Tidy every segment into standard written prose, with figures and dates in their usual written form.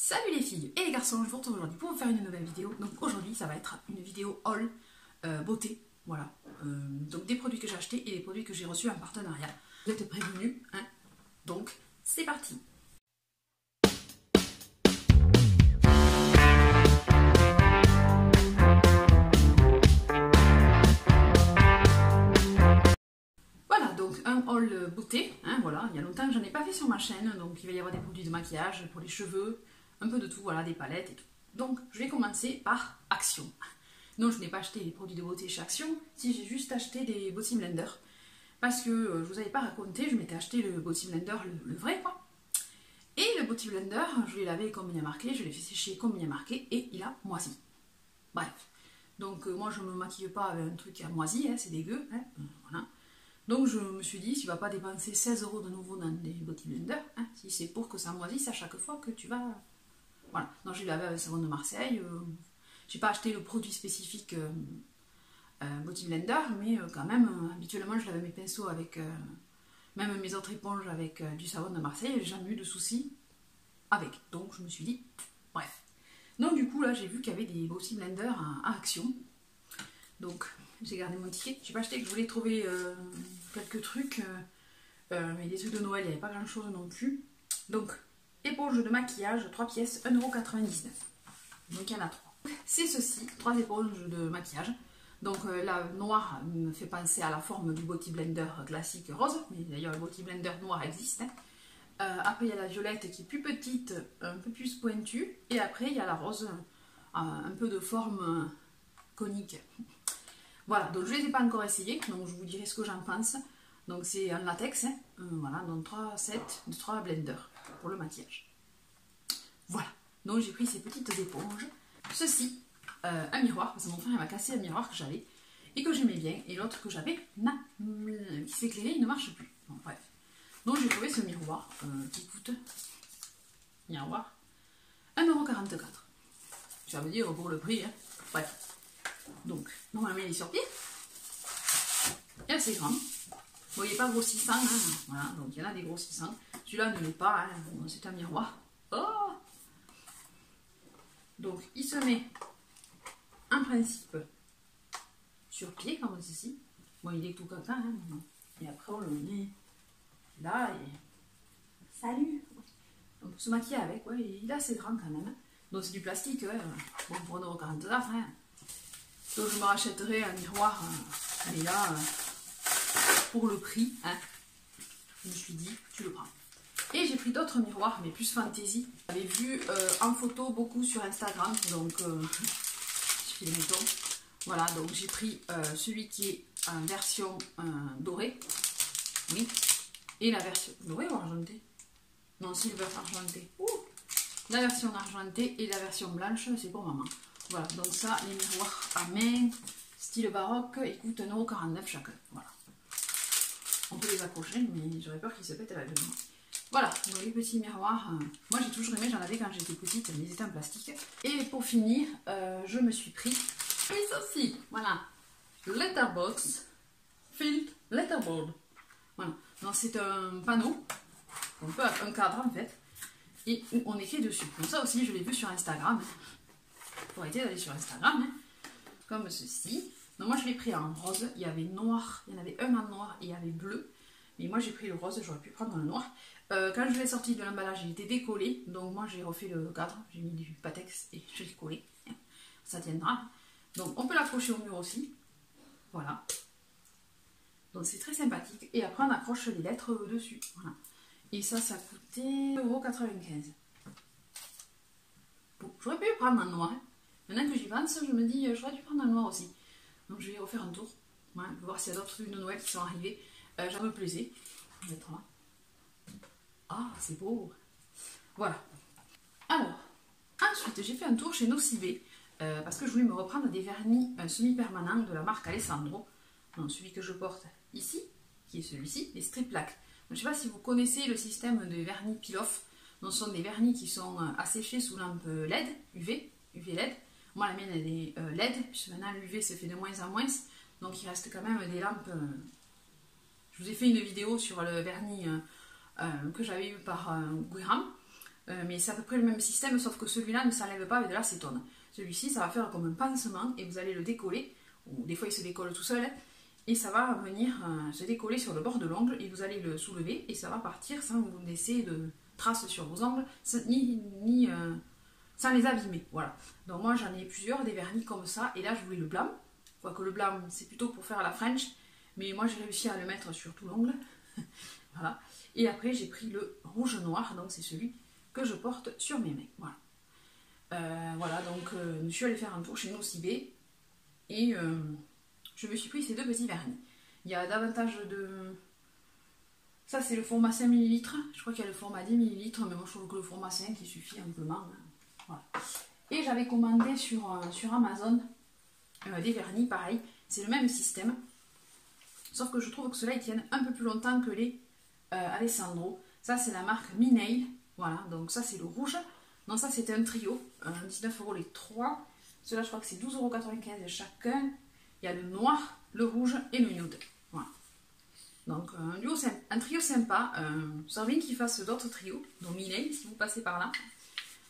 Salut les filles et les garçons, je vous retrouve aujourd'hui pour vous faire une nouvelle vidéo. Donc aujourd'hui ça va être une vidéo haul beauté, voilà. Donc des produits que j'ai achetés et des produits que j'ai reçus en partenariat. Vous êtes prévenus, hein. Donc c'est parti. Voilà, donc un haul beauté, hein, voilà. Il y a longtemps que j'en ai pas fait sur ma chaîne, donc il va y avoir des produits de maquillage pour les cheveux, un peu de tout, voilà, des palettes et tout. Donc je vais commencer par Action. Non, je n'ai pas acheté les produits de beauté chez Action, si j'ai juste acheté des Body Blender. Parce que je vous avais pas raconté, je m'étais acheté le Body Blender, le vrai quoi. Et le Body Blender, je l'ai lavé comme il y a marqué, je l'ai fait sécher comme il y a marqué et il a moisi. Bref. Donc moi je me maquille pas avec un truc qui a moisi, hein, c'est dégueu. Hein, voilà. Donc je me suis dit, tu vas pas dépenser 16 € de nouveau dans des Body Blender, hein, si c'est pour que ça moisisse à chaque fois que tu vas... Voilà. Donc j'ai lavé avec savon de Marseille. J'ai pas acheté le produit spécifique Body Blender, mais quand même, habituellement je lave mes pinceaux avec, même mes autres éponges avec du savon de Marseille, j'ai jamais eu de soucis avec. Donc je me suis dit, bref. Donc du coup là j'ai vu qu'il y avait des Body Blender à Action. Donc j'ai gardé mon ticket. J'ai pas acheté, que je voulais trouver quelques trucs, mais des trucs de Noël il n'y avait pas grand chose non plus. Donc éponge de maquillage, 3 pièces, 1,99 €. Donc il y en a 3. C'est ceci, 3 éponges de maquillage. Donc la noire me fait penser à la forme du Body Blender classique rose, mais d'ailleurs le Body Blender noir existe. Hein. Après il y a la violette qui est plus petite, un peu plus pointue, et après il y a la rose, un peu de forme conique. Voilà, donc je ne les ai pas encore essayés, donc je vous dirai ce que j'en pense. Donc c'est un latex, hein. Voilà, donc 3 sets de 3 blenders pour le maquillage. Voilà, donc j'ai pris ces petites éponges. Ceci, un miroir, parce que mon frère m'a cassé un miroir que j'avais et que j'aimais bien, et l'autre que j'avais qui s'éclairait, il ne marche plus. Bon, bref. Donc j'ai trouvé ce miroir qui coûte, miroir, 1,44 €. Ça veut dire pour le prix, hein. Bref. Donc, normalement il est sur pied. Il est assez grand. Bon, il n'est pas grossissant, hein. Voilà, donc il y en a des grossissants. Celui-là ne l'est pas, hein. C'est un miroir. Oh! Donc il se met en principe sur pied comme ceci. Bon, il est tout content, hein. Et après on le met là et salut. On peut se maquiller avec, ouais, il est assez grand quand même. Donc c'est du plastique, ouais. Bon, pour 1,44 €, hein. Donc je me rachèterai un miroir, mais là, pour le prix, hein, je me suis dit, tu le prends. Et j'ai pris d'autres miroirs, mais plus fantasy. J'avais vu en photo beaucoup sur Instagram, donc je fais les métaux. Voilà, donc j'ai pris celui qui est en version dorée, oui, et la version dorée ou argentée? Non, silver argenté. La version argentée et la version blanche, c'est pour maman. Voilà, donc ça, les miroirs à main, style baroque, ils coûtent 1,49 € chacun. Voilà. On peut les accrocher, mais j'aurais peur qu'ils se pètent à la gueule. Voilà, donc les petits miroirs, moi j'ai toujours aimé, j'en avais quand j'étais petite, mais ils étaient en plastique. Et pour finir, je me suis pris ceci, voilà, Letterbox Filled Letterboard. Voilà, donc c'est un panneau, un peu un cadre en fait, et où on écrit dessus. Donc ça aussi, je l'ai vu sur Instagram. Faut arrêter d'aller sur Instagram, hein, comme ceci. Donc moi je l'ai pris en rose, il y avait noir, il y en avait un en noir et il y avait bleu. Mais moi j'ai pris le rose, j'aurais pu prendre le noir. Quand je l'ai sorti de l'emballage, il était décollé. Donc moi j'ai refait le cadre, j'ai mis du patex et je l'ai collé. Ça tiendra. Donc on peut l'accrocher au mur aussi. Voilà. Donc c'est très sympathique. Et après on accroche les lettres dessus. Voilà. Et ça coûtait 1,95 €. Bon, j'aurais pu prendre un noir. Hein. Maintenant que j'y pense, je me dis j'aurais dû prendre un noir aussi. Donc je vais refaire un tour. Voilà, pour voir s'il y a d'autres trucs de Noël qui sont arrivés. Ça me plaisait. On va être là. Ah, c'est beau. Voilà. Alors, ensuite, j'ai fait un tour chez Nocibé parce que je voulais me reprendre des vernis semi-permanents de la marque Alessandro. Donc, celui que je porte ici, qui est celui-ci, les strip lac. Je ne sais pas si vous connaissez le système de vernis peel-off. Ce sont des vernis qui sont asséchés sous lampe LED, UV LED. Moi, la mienne, elle est LED, puisque maintenant l'UV se fait de moins en moins. Donc, il reste quand même des lampes. Je vous ai fait une vidéo sur le vernis que j'avais eu par Guéram. mais c'est à peu près le même système, sauf que celui-là ne s'enlève pas avec de l'acétone. Celui-ci, ça va faire comme un pansement et vous allez le décoller, ou des fois il se décolle tout seul, et ça va venir se décoller sur le bord de l'ongle et vous allez le soulever et ça va partir sans vous laisser de traces sur vos ongles, sans les abîmer. Voilà. Donc moi j'en ai plusieurs, des vernis comme ça, et là je voulais le blanc. Quoique le blanc c'est plutôt pour faire la French, mais moi j'ai réussi à le mettre sur tout l'ongle. Voilà. Et après j'ai pris le rouge noir, donc c'est celui que je porte sur mes mains. Voilà. Voilà, donc je suis allée faire un tour chez Nocibé et je me suis pris ces deux petits vernis. Il y a davantage de... Ça c'est le format 5 ml, je crois qu'il y a le format 10 ml, mais moi je trouve que le format 5 il suffit amplement. Voilà. Et j'avais commandé sur Amazon des vernis, pareil, c'est le même système, sauf que je trouve que ceux-là ils tiennent un peu plus longtemps que les Alessandro. Ça c'est la marque Minail, voilà, donc ça c'est le rouge. Non, ça c'était un trio, 19 € les 3. Ceux-là je crois que c'est 12,95 € chacun. Il y a le noir, le rouge et le nude. Voilà. Donc un trio sympa. Ça serait bien qu'ils fassent d'autres trios, dont Minail si vous passez par là.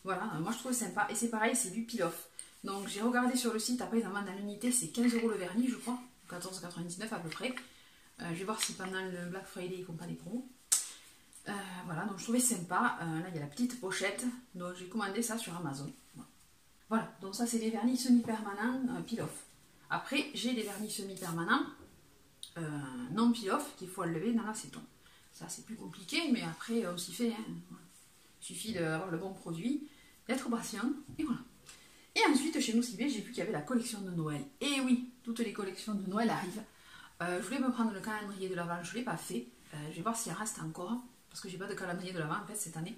Voilà, moi je trouve sympa. Et c'est pareil, c'est du peel-off. Donc j'ai regardé sur le site, après ils en vendent à l'unité, c'est 15 € le vernis je crois, 14,99 € à peu près. Je vais voir si pendant le Black Friday ils font pas des promos. Voilà, donc je trouvais sympa. Là il y a la petite pochette, donc j'ai commandé ça sur Amazon. Voilà, donc ça c'est des vernis semi-permanents peel-off. Après j'ai des vernis semi-permanents non peel-off qu'il faut enlever dans l'acéton. Ça c'est plus compliqué, mais après on s'y fait. Hein. Voilà. Il suffit d'avoir le bon produit, d'être patient, et voilà. Et ensuite chez Nocibé j'ai vu qu'il y avait la collection de Noël. Et oui, toutes les collections de Noël arrivent. Je voulais me prendre le calendrier de l'Avent, je ne l'ai pas fait. Je vais voir s'il reste encore. Parce que j'ai pas de calendrier de l'Avent en fait cette année.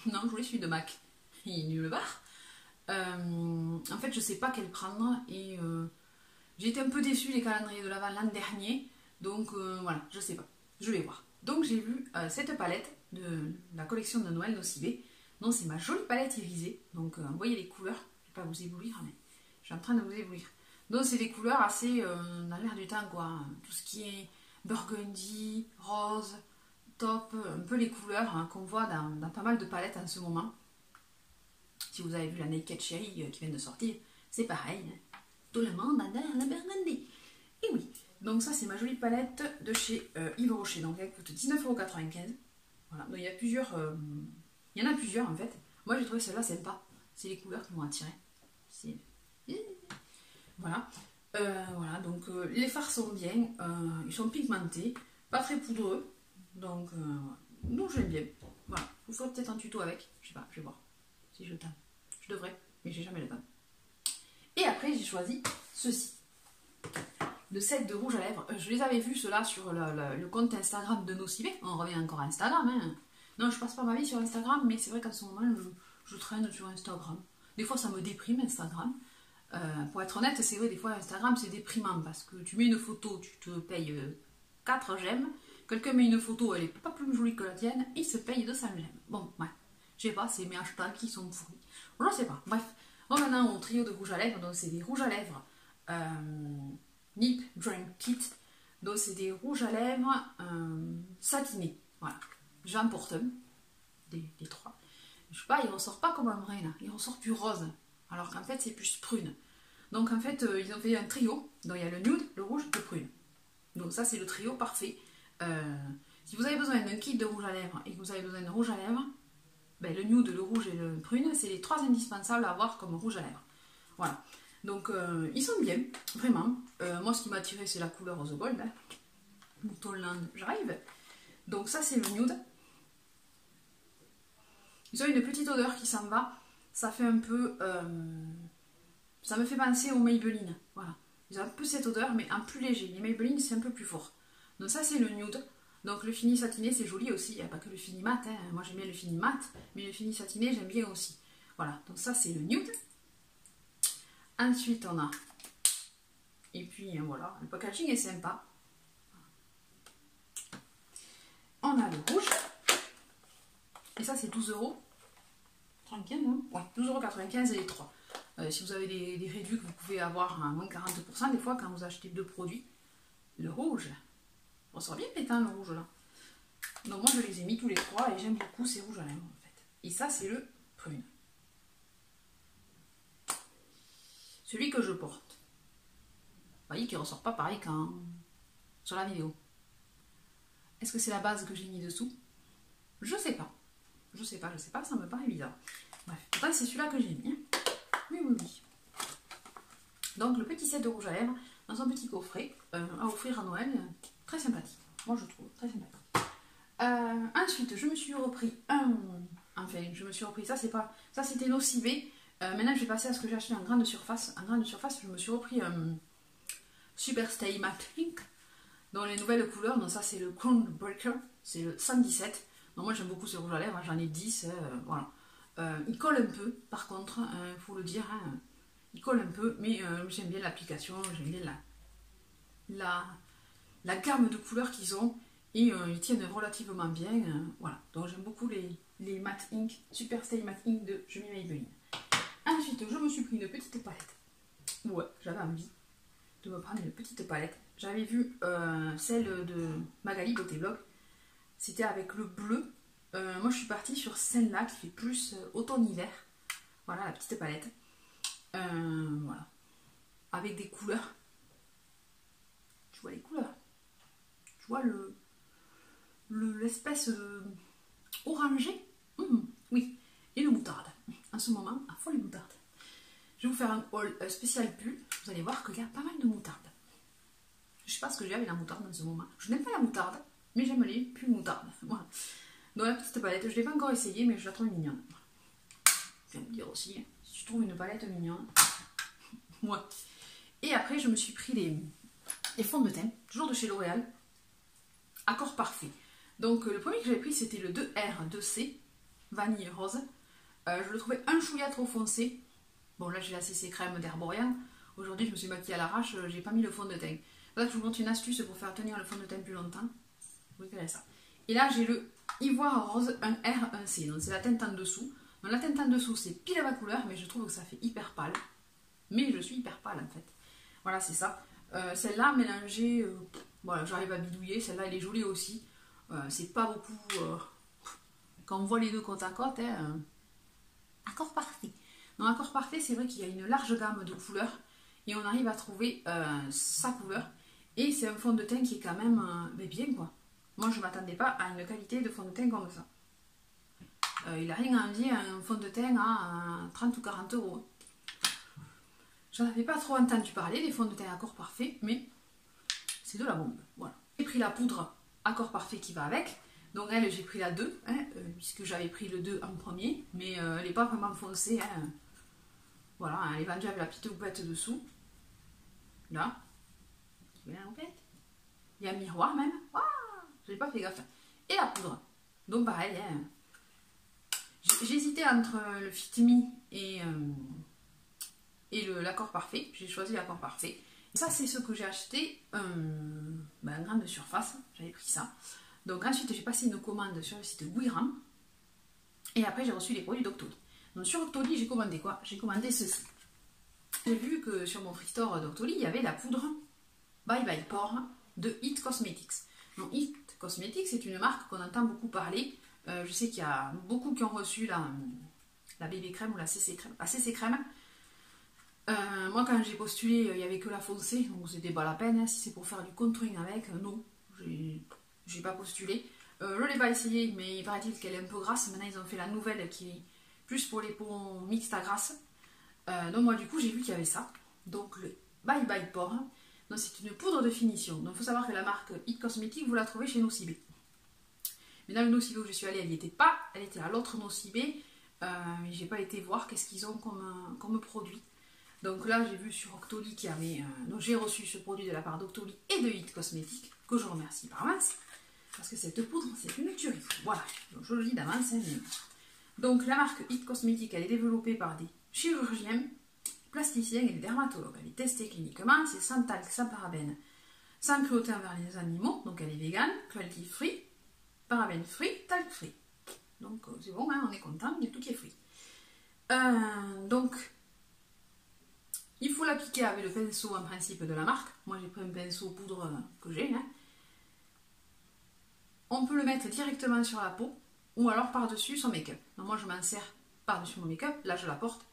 Non, je voulais celui de Mac. Il est nulle part. En fait, je sais pas quel prendre et j'ai été un peu déçue des calendriers de l'Avent l'an dernier. Donc voilà, je sais pas. Je vais voir. Donc j'ai vu cette palette de la collection de Noël Nocibé. Donc c'est ma jolie palette irisée. Donc vous voyez les couleurs. Je vais pas vous éblouir, mais je suis en train de vous éblouir. Donc c'est des couleurs assez dans l'air du temps quoi. Tout ce qui est burgundy, rose. Top, un peu les couleurs hein, qu'on voit dans pas mal de palettes en ce moment. Si vous avez vu la Naked Cherry qui vient de sortir, c'est pareil. Hein. Tout le monde adore la burgundy. Et oui, donc ça c'est ma jolie palette de chez Yves Rocher. Donc elle coûte 19,95 €. Voilà, donc il y a plusieurs. Il y en a plusieurs en fait. Moi j'ai trouvé celle-là sympa. C'est les couleurs qui m'ont attiré. Voilà. Voilà, donc les fards sont bien. Ils sont pigmentés, pas très poudreux. Donc j'aime bien. Voilà, vous ferez peut-être un tuto avec. Je sais pas, je vais voir si je le temps. Je devrais, mais j'ai jamais le temps. Et après, j'ai choisi ceci. Le set de rouge à lèvres. Je les avais vus, ceux-là, sur le compte Instagram de Nocibé. On revient encore à Instagram. Hein. Non, je passe pas ma vie sur Instagram, mais c'est vrai qu'en ce moment, je traîne sur Instagram. Des fois, ça me déprime, Instagram. Pour être honnête, c'est vrai, des fois, Instagram, c'est déprimant parce que tu mets une photo, tu te payes 4 j'aime. Quelqu'un met une photo, elle est pas plus jolie que la tienne, il se paye 200 j'aime. Bon, ouais, je sais pas, c'est mes hashtags qui sont pourris. Je sais pas, bref. Revenons au trio de rouge à lèvres, donc c'est des rouges à lèvres Nip Dream Kit. Donc c'est des rouges à lèvres satinés. Voilà, j'en porte un, des 3. Je sais pas, il ressort pas comme un vrai là, il ressort plus rose, alors qu'en fait c'est plus prune. Donc en fait, ils ont fait un trio, donc il y a le nude, le rouge, le prune. Donc ça c'est le trio parfait. Si vous avez besoin d'un kit de rouge à lèvres et que vous avez besoin de rouge à lèvres, ben, le nude, le rouge et le prune, c'est les 3 indispensables à avoir comme rouge à lèvres. Voilà. Donc ils sont bien, vraiment. Moi ce qui m'a attiré c'est la couleur rose gold. Hein. Moutonland, j'arrive. Donc ça c'est le nude. Ils ont une petite odeur qui s'en va. Ça fait un peu... ça me fait penser aux Maybelline. Voilà. Ils ont un peu cette odeur mais en plus léger. Les Maybelline c'est un peu plus fort. Donc ça c'est le nude. Donc le fini satiné c'est joli aussi, il n'y a pas que le fini mat, hein. Moi j'aime bien le fini mat, mais le fini satiné j'aime bien aussi. Voilà, donc ça c'est le nude. Ensuite on a, et puis voilà, le packaging est sympa. On a le rouge, et ça c'est 12 €. Tranquille, non? Ouais, 12,95 € les 3. Si vous avez des réduits que vous pouvez avoir à moins 40% des fois quand vous achetez 2 produits. Le rouge. On sort bien pétant le rouge là. Donc moi je les ai mis tous les 3 et j'aime beaucoup ces rouges à lèvres en fait. Et ça, c'est le prune. Celui que je porte. Vous voyez qu'il ne ressort pas pareil qu'en sur la vidéo. Est-ce que c'est la base que j'ai mis dessous? Je sais pas. Je sais pas, ça me paraît bizarre. Bref, pourtant c'est celui-là que j'ai mis. Oui, oui, oui. Donc le petit set de rouge à lèvres dans un petit coffret à offrir à Noël. Très sympathique. Moi je trouve, très sympathique. Ensuite, je me suis repris ça, c'est pas. Ça c'était Nocibé. Maintenant je vais passer à ce que j'ai acheté en grande surface. En grande surface, je me suis repris Super Stay Matte Ink. Dans les nouvelles couleurs, donc ça c'est le Crown Breaker, c'est le 117. Donc moi j'aime beaucoup ce rouge à lèvres, hein, j'en ai 10, voilà. Il colle un peu, par contre, il faut le dire, hein, il colle un peu, mais j'aime bien l'application, j'aime bien la gamme de couleurs qu'ils ont, et ils tiennent relativement bien, voilà. Donc j'aime beaucoup les Matte Ink, Super Stay Matte Ink de Jumi Maybelline. Ensuite, je me suis pris une petite palette. Ouais, j'avais envie de me prendre une petite palette. J'avais vu celle de Magali Beauté Blog. C'était avec le bleu. Moi, je suis partie sur celle-là qui fait plus automne-hiver. Voilà, la petite palette. Voilà. Avec des couleurs. Tu vois les couleurs? Tu vois l'espèce orangé? Oui. Et le moutarde. En ce moment, à fond les moutardes. Je vais vous faire un haul spécial pull. Vous allez voir qu'il y a pas mal de moutarde. Je sais pas ce que j'ai avec la moutarde en ce moment. Je n'aime pas la moutarde, mais j'aime les pulls moutarde. Voilà. Donc la petite palette, je ne l'ai pas encore essayée, mais je la trouve mignonne. Je vais me dire aussi, si tu trouves une palette mignonne. Ouais. Et après, je me suis pris les fonds de teint, toujours de chez L'Oréal. Accord parfait. Donc le premier que j'avais pris, c'était le 2R 2C, vanille rose. Je le trouvais un chouïa trop foncé. Bon, là j'ai la CC crème d'Herborian. Aujourd'hui, je me suis maquillée à l'arrache, j'ai pas mis le fond de teint. Là, je vous montre une astuce pour faire tenir le fond de teint plus longtemps. Vous verrez ça. Et là, j'ai le Ivoire Rose 1R 1C. Donc, c'est la teinte en dessous. Donc, la teinte en dessous, c'est pile à ma couleur, mais je trouve que ça fait hyper pâle. Mais je suis hyper pâle, en fait. Voilà, c'est ça. Celle-là, mélangée, voilà, j'arrive à bidouiller. Celle-là, elle est jolie aussi. C'est pas beaucoup... quand on voit les deux côte à côte, accord parfait. Dans accord parfait, c'est vrai qu'il y a une large gamme de couleurs. Et on arrive à trouver sa couleur. Et c'est un fond de teint qui est quand même bien, quoi. Moi, je ne m'attendais pas à une qualité de fond de teint comme ça. Il n'a rien à envier à un fond de teint à 30 ou 40 euros. J'en avais pas trop entendu parler des fonds de teint accord parfait, mais c'est de la bombe. Voilà. J'ai pris la poudre accord parfait qui va avec. Donc elle, j'ai pris la 2, hein, puisque j'avais pris le 2 en premier, mais elle n'est pas vraiment foncée. Hein. Voilà, elle est vendue avec la petite houppette dessous. Là. Il y a un miroir même. Waouh, j'ai pas fait gaffe. Et la poudre. Donc pareil, hein. J'hésitais entre le Fit Me et l'accord parfait. J'ai choisi l'accord parfait. Ça, c'est ce que j'ai acheté en grande surface. J'avais pris ça. Donc ensuite, j'ai passé une commande sur le site Wiram. Et après, j'ai reçu les produits d'Octoly. Donc sur Octoly, j'ai commandé quoi? J'ai commandé ceci. J'ai vu que sur mon free store d'Octoly, il y avait la poudre Bye Bye Pore de It Cosmetics. Donc It Cosmetics, c'est une marque qu'on entend beaucoup parler. Je sais qu'il y a beaucoup qui ont reçu la BB crème ou la CC crème. La CC crème. Moi, quand j'ai postulé, il n'y avait que la foncée, donc c'était pas la peine. Hein. Si c'est pour faire du contouring avec, non, j'ai pas postulé. Je l'ai pas essayé, mais il paraît-il qu'elle est un peu grasse. Maintenant, ils ont fait la nouvelle qui est plus pour les peaux mixtes à grasse. Donc moi, du coup, j'ai vu qu'il y avait ça. Donc le Bye Bye Pore. Donc c'est une poudre de finition. Donc il faut savoir que la marque It Cosmetics, vous la trouvez chez Nocibé. Mais dans le Nocibé où je suis allée, elle n'y était pas. Elle était à l'autre Nocibé. Mais j'ai pas été voir qu'est-ce qu'ils ont comme produit. Donc là, j'ai vu sur Octoly qu'il y avait... donc j'ai reçu ce produit de la part d'Octoly et de It Cosmetics, que je remercie par avance. Parce que cette poudre, c'est une tuerie. Voilà, donc, je le dis d'avance. Hein, mais... Donc la marque It Cosmetics, elle est développée par des chirurgiens, plasticiens et des dermatologues. Elle est testée cliniquement, c'est sans talc, sans parabènes, sans cruauté envers les animaux. Donc elle est vegan, cruelty free, parabènes free, talc free. Donc c'est bon, hein, on est content, il y a tout qui est free. Donc... il faut l'appliquer avec le pinceau en principe de la marque. Moi j'ai pris un pinceau poudre que j'ai. Hein. On peut le mettre directement sur la peau. ou alors par-dessus son make-up. Moi je m'en sers par-dessus mon make-up, là je la porte.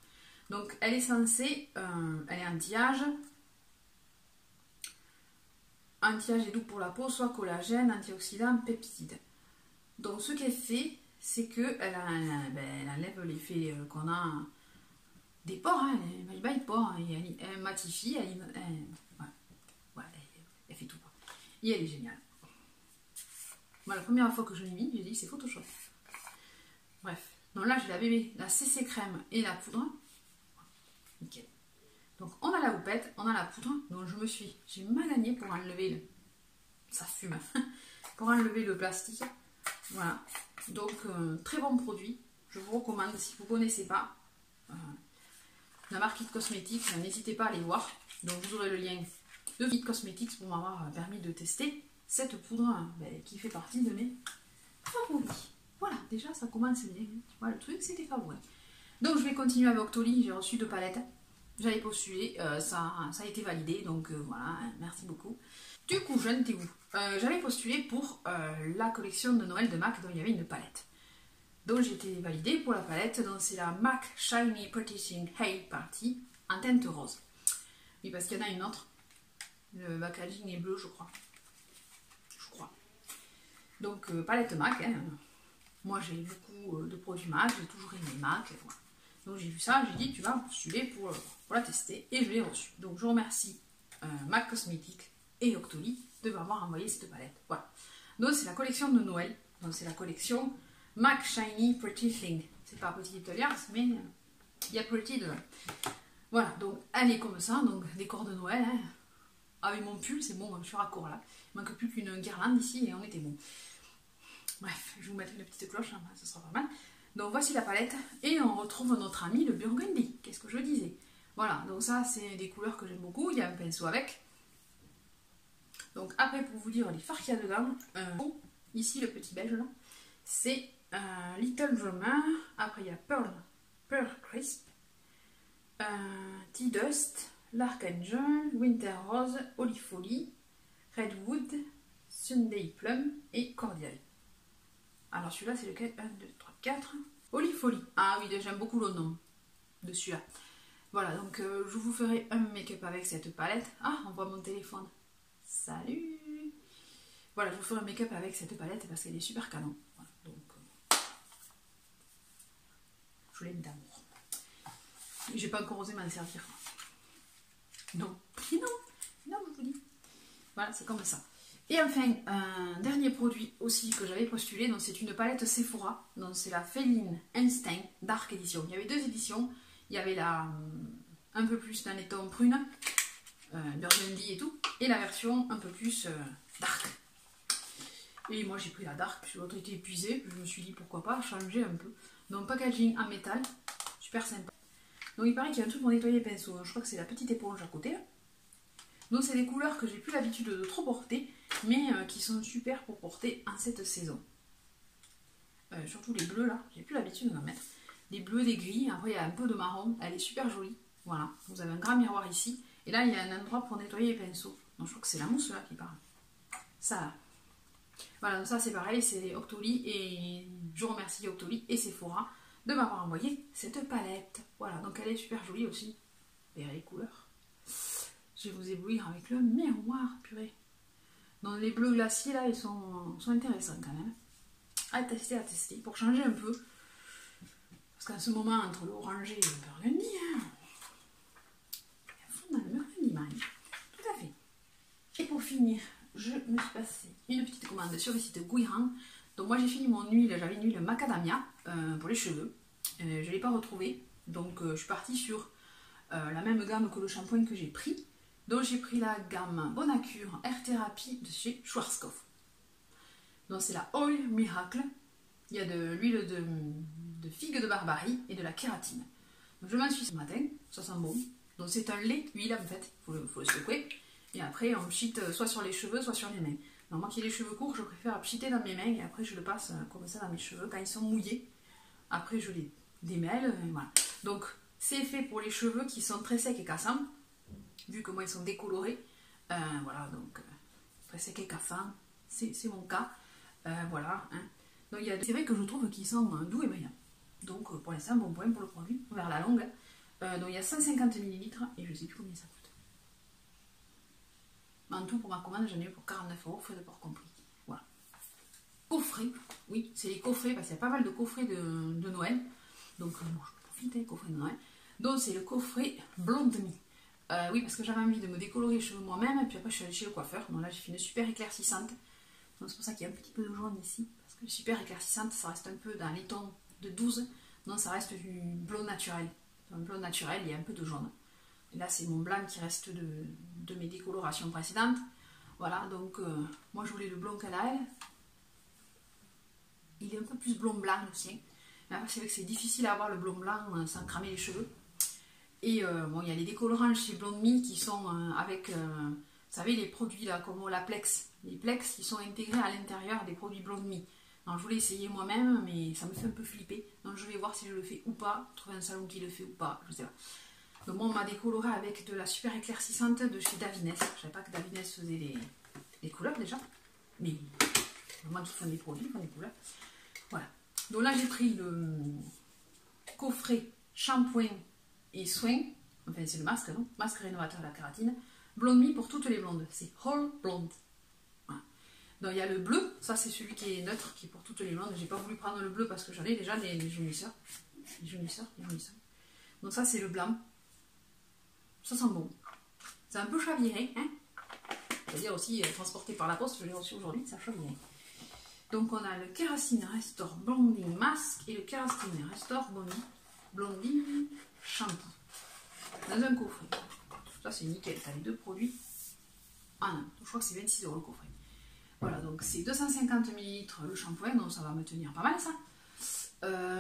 Donc elle est censée, elle est anti-âge et doux pour la peau, soit collagène, antioxydant, peptide. Donc ce qu'elle fait, c'est qu'elle elle enlève l'effet qu'on a des pores, hein, elle bye pores, et elle matifie, elle fait tout. Et elle est géniale. Moi, la première fois que je l'ai mis, j'ai dit c'est Photoshop. Bref, donc là j'ai la bébé, la CC crème et la poudre. Nickel. Donc on a la houppette, on a la poudre, donc j'ai manié pour enlever le... Ça fume, pour enlever le plastique. Voilà, donc très bon produit, je vous recommande si vous ne connaissez pas la marque It Cosmetics, n'hésitez pas à aller voir. Donc vous aurez le lien de It Cosmetics pour m'avoir permis de tester cette poudre qui fait partie de mes favoris. Voilà, déjà ça commence bien, tu vois, le truc c'était favori. Donc je vais continuer avec Octoly, j'ai reçu 2 palettes, j'avais postulé, ça a été validé, donc voilà, merci beaucoup. Du coup, j'en étais où? J'avais postulé pour la collection de Noël de MAC dont il y avait une palette. Donc j'ai été validée pour la palette, donc c'est la MAC Shiny Practicing Hay Party en teinte rose. Oui, parce qu'il y en a une autre, le packaging est bleu je crois. Donc palette MAC, hein. Moi j'ai beaucoup de produits MAC, j'ai toujours aimé MAC, voilà. Donc j'ai vu ça, j'ai dit tu vas postuler pour la tester et je l'ai reçue. Donc je remercie MAC Cosmetics et Octoly de m'avoir envoyé cette palette. Voilà. Donc c'est la collection de Noël. Donc c'est la collection MAC Shiny Pretty Thing. C'est pas Petit Italien, mais il y a Pretty dedans. Voilà, donc elle est comme ça, donc décor de Noël. Hein. Avec mon pull, c'est bon, je suis raccord là. Il manque plus qu'une guirlande ici et on était bon. Bref, je vous mettrai la petite cloche, hein, ça sera pas mal. Donc voici la palette et on retrouve notre ami le burgundy. Qu'est-ce que je disais? Voilà, donc ça c'est des couleurs que j'aime beaucoup. Il y a un pinceau avec. Donc après pour vous dire les fards qu'il y a dedans, ici le petit beige là, c'est Little Drummer. Après il y a Pearl Crisp, Tea Dust, l'Archangel, Winter Rose, Holy Folly, Redwood, Sunday Plum et Cordial. Alors celui-là c'est lequel? 1, 2, 3, 4. Holy Folly. Ah oui, j'aime beaucoup le nom de celui-là. Voilà, donc je vous ferai un make-up avec cette palette. Ah, on voit mon téléphone. Salut! Voilà, je vous ferai un make-up avec cette palette parce qu'elle est super canon. Voilà, donc, je l'aime d'amour. J'ai pas encore osé m'en servir. Non, non, je vous dis. Voilà, c'est comme ça. Et enfin, un dernier produit aussi que j'avais postulé, donc c'est une palette Sephora, donc c'est la Feline Instinct Dark Edition. Il y avait 2 éditions, il y avait la un peu plus dans les tons prunes, burgundy et tout, et la version un peu plus dark. Et moi j'ai pris la dark, puis l'autre était épuisée, je me suis dit pourquoi pas changer un peu. Donc packaging en métal, super sympa. Donc il paraît qu'il y a un truc pour nettoyer les pinceaux, je crois que c'est la petite éponge à côté. Donc c'est des couleurs que j'ai plus l'habitude de trop porter, mais qui sont super pour porter en cette saison. Surtout les bleus là, j'ai plus l'habitude d'en mettre. Des bleus, des gris, après il y a un peu de marron, elle est super jolie. Voilà, vous avez un grand miroir ici, et là il y a un endroit pour nettoyer les pinceaux. Donc je crois que c'est la mousse là qui parle. Ça, voilà, donc ça c'est pareil, c'est Octoly, et je remercie Octoly et Sephora de m'avoir envoyé cette palette. Voilà, donc elle est super jolie aussi. Verrez les couleurs. Je vais vous éblouir avec le miroir, purée. Donc les bleus glaciers là, ils sont intéressants quand même. À tester, pour changer un peu. Parce qu'en ce moment, entre l'oranger et le burgundy, hein, il y a fond dans le burgundy, man. Tout à fait. Et pour finir, je me suis passé une petite commande sur le site Guiran. Donc moi j'ai fini mon huile, j'avais une huile macadamia pour les cheveux. Je ne l'ai pas retrouvée. Donc je suis partie sur la même gamme que le shampoing que j'ai pris. Donc j'ai pris la gamme Bonacure Air Therapy de chez Schwarzkopf. Donc c'est la Oil Miracle. Il y a de l'huile de figue de barbarie et de la kératine. Donc je m'en suis ce matin, ça sent bon. Donc c'est un lait huile en fait, il faut le secouer. Et après on pchite soit sur les cheveux, soit sur les mains. Donc moi qui ai les cheveux courts, je préfère pchiter dans mes mains et après je le passe comme ça dans mes cheveux quand ils sont mouillés. Après je les démêle, et voilà. Donc c'est fait pour les cheveux qui sont très secs et cassants. Vu que moi ils sont décolorés, voilà, donc très sec et cassant, c'est mon cas, voilà, hein. Donc c'est vrai que je trouve qu'ils sont doux et brillants. Donc pour l'instant, bon point pour le produit, vers la longue. Donc il y a 150 ml et je ne sais plus combien ça coûte. En tout, pour ma commande, j'en ai eu pour 49 €, frais de port compris. Voilà. Coffret, oui, c'est les coffrets, parce qu'il y a pas mal de coffrets de Noël. Donc bon, je profite des coffrets de Noël. Donc c'est le coffret Blonde Me. Oui, parce que j'avais envie de me décolorer les cheveux moi-même, et puis après je suis allée chez le coiffeur. Donc là j'ai fait une super éclaircissante. Donc c'est pour ça qu'il y a un petit peu de jaune ici. Parce que super éclaircissante, ça reste un peu dans les tons de 12. Non, ça reste du blond naturel. Un blond naturel, il y a un peu de jaune. Et là c'est mon blanc qui reste de mes décolorations précédentes. Voilà, donc moi je voulais le blond qu'elle a elle. Il est un peu plus blond blanc le sien. Mais après c'est vrai que c'est difficile à avoir le blond blanc sans cramer les cheveux. Et bon, il y a les décolorants chez Blonde Me qui sont avec, vous savez, les produits là, comme la Plex. Les Plex qui sont intégrés à l'intérieur des produits Blonde Me. Alors, je voulais essayer moi-même, mais ça me fait un peu flipper. Donc je vais voir si je le fais ou pas, trouver un salon qui le fait ou pas, je sais pas. Donc moi on m'a décoloré avec de la super éclaircissante de chez Davines. Je savais pas que Davines faisait les couleurs déjà. Mais moi qui font des produits, ils font des couleurs. Voilà. Donc là j'ai pris le coffret shampoing et soins. Enfin c'est le masque, non? Masque rénovateur de la kératine. Blonde Me pour toutes les blondes. C'est Whole Blonde. Voilà. Donc il y a le bleu, ça c'est celui qui est neutre, qui est pour toutes les blondes. J'ai pas voulu prendre le bleu parce que j'en ai déjà les jaunisseurs. Les jaunisseurs. Donc ça c'est le blanc. Ça sent bon. C'est un peu chaviré, hein. C'est-à-dire aussi transporté par la poste, je l'ai reçu aujourd'hui, ça chaviré. Donc on a le Kérastine Restore Blonding Mask et le Kérastine Restore Blonding Shampoo. Dans un coffret. Ça c'est nickel, t'as les deux produits en un. Je crois que c'est 26 € le coffret. Voilà, donc c'est 250 ml le shampoing, donc ça va me tenir pas mal ça.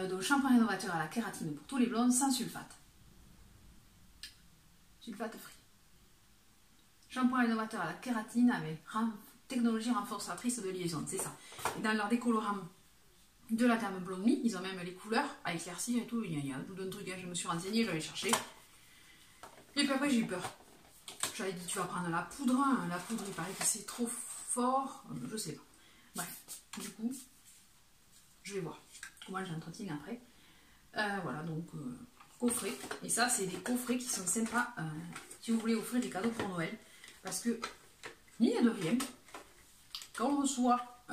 Donc shampoing rénovateur à la kératine pour tous les blondes sans sulfate. Sulfate free. Shampoing rénovateur à la kératine avec technologie renforçatrice de liaison, c'est ça. Et dans leur décolorant de la gamme Blonde Me, ils ont même les couleurs à éclaircir et tout. Il y a tout un truc, je me suis renseignée, j'allais chercher. Et puis après j'ai eu peur. J'avais dit tu vas prendre la poudre. La poudre il paraît que c'est trop fort. Je sais pas. Bref, du coup, je vais voir comment j'entretiens après. Voilà, donc coffret. Et ça c'est des coffrets qui sont sympas si vous voulez offrir des cadeaux pour Noël. Parce que, ni de rien, quand on reçoit,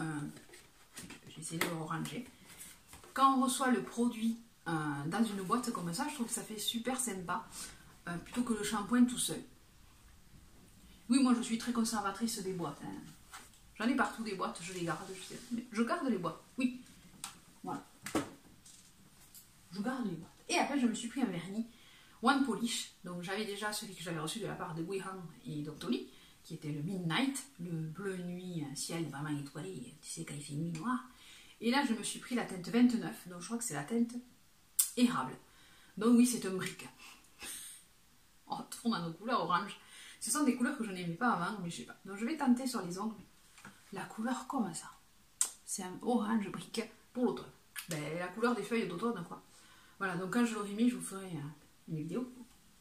j'ai essayé de le ranger, quand on reçoit le produit dans une boîte comme ça, je trouve que ça fait super sympa, plutôt que le shampoing tout seul. Oui, moi je suis très conservatrice des boîtes. Hein. J'en ai partout des boîtes, je les garde, je sais. Mais je garde les boîtes, oui. Voilà. Je garde les boîtes. Et après, je me suis pris un vernis One Polish. Donc j'avais déjà celui que j'avais reçu de la part de Guihan et Doctolib, qui était le Midnight, le bleu nuit, un ciel vraiment étoilé, tu sais quand il fait nuit noire. Et là je me suis pris la teinte 29, donc je crois que c'est la teinte érable. Donc oui, c'est un brick. On retourne à nos couleurs orange. Ce sont des couleurs que je n'aimais pas avant, mais je sais pas. Donc je vais tenter sur les ongles la couleur comme ça. C'est un orange brick pour l'automne. Ben, la couleur des feuilles d'automne quoi. Voilà, donc quand je l'aurai mis, je vous ferai une vidéo.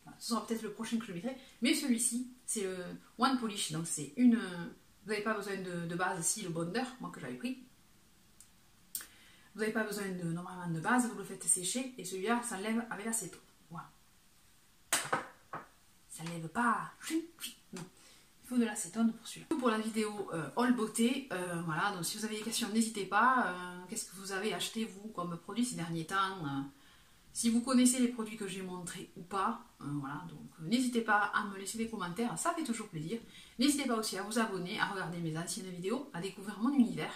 Voilà, ce sera peut-être le prochain que je mettrai. Mais celui-ci, c'est le One Polish. Donc c'est une... Vous n'avez pas besoin de base ici, le Bonder, moi que j'avais pris. Vous n'avez pas besoin normalement de base, vous le faites sécher. Et celui-là s'enlève avec l'acétone. Voilà. Ça ne lève pas. Non. Il faut de l'acétone pour celui-là. Pour la vidéo All Beauté, voilà. Donc si vous avez des questions, n'hésitez pas. Qu'est-ce que vous avez acheté, vous, comme produit ces derniers temps si vous connaissez les produits que j'ai montrés ou pas, voilà, donc n'hésitez pas à me laisser des commentaires, ça fait toujours plaisir. N'hésitez pas aussi à vous abonner, à regarder mes anciennes vidéos, à découvrir mon univers,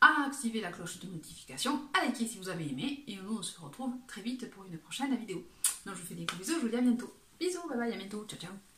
à activer la cloche de notification, à liker si vous avez aimé, et nous on se retrouve très vite pour une prochaine vidéo. Donc je vous fais des gros bisous, je vous dis à bientôt. Bisous, bye bye, à bientôt, ciao ciao.